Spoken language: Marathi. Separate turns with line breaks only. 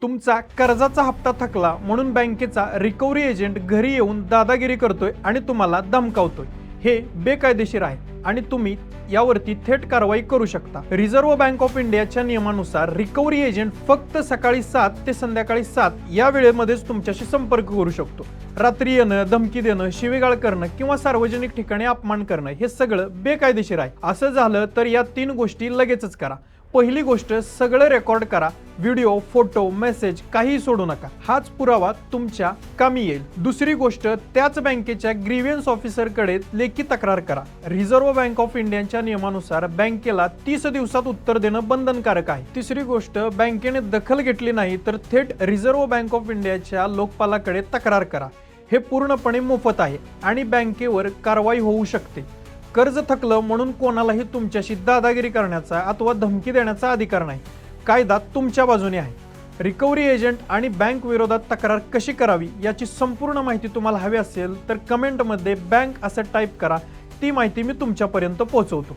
तुमचा कर्जाचा हप्ता थकला म्हणून बँकेचा रिकव्हरी एजंट घरी येऊन दादागिरी करतोय आणि तुम्हाला धमकावतोय। हे बेकायदेशीर आहे आणि तुम्ही यावरती थेट कारवाई करू शकता। रिझर्व्ह बँक ऑफ इंडियाच्या नियमानुसार रिकव्हरी एजंट फक्त सकाळी 7 ते संध्याकाळी 7 या वेळेमध्येच तुमच्याशी संपर्क करू शकतो। रात्री येणं, धमकी देणं, शिवीगाळ करणं किंवा सार्वजनिक ठिकाणी अपमान करणं हे सगळं बेकायदेशीर आहे। असं झालं तर या 3 गोष्टी लगेचच करा। पहिली गोष्ट, सगळं रेकॉर्ड करा। व्हिडिओ, फोटो, मेसेज काही सोडू नका, हाच पुरावा तुमच्या कामी येईल। दुसरी गोष्ट, त्याच बँकेच्या ग्रीव्हन्स ऑफिसरकडे लेखी तक्रार करा। रिझर्व्ह बँक ऑफ इंडियाच्या नियमानुसार बँकेला 30 दिवसात उत्तर देणं बंधनकारक आहे। तिसरी गोष्ट, बँकेने दखल घेतली नाही तर थेट रिझर्व्ह बँक ऑफ इंडियाच्या लोकपालाकडे तक्रार करा। हे पूर्णपणे मोफत आहे आणि बँकेवर कारवाई होऊ शकते। कर्ज थकलं म्हणून कोणालाही तुमच्याशी दादागिरी करण्याचा अथवा धमकी देण्याचा अधिकार नाही। कायदा तुमच्या बाजूने आहे। रिकव्हरी एजंट आणि बँक विरोधात तक्रार कशी करावी याची संपूर्ण माहिती तुम्हाला हवी असेल तर कमेंटमध्ये बँक असं टाईप करा, ती माहिती मी तुमच्यापर्यंत पोहोचवतो।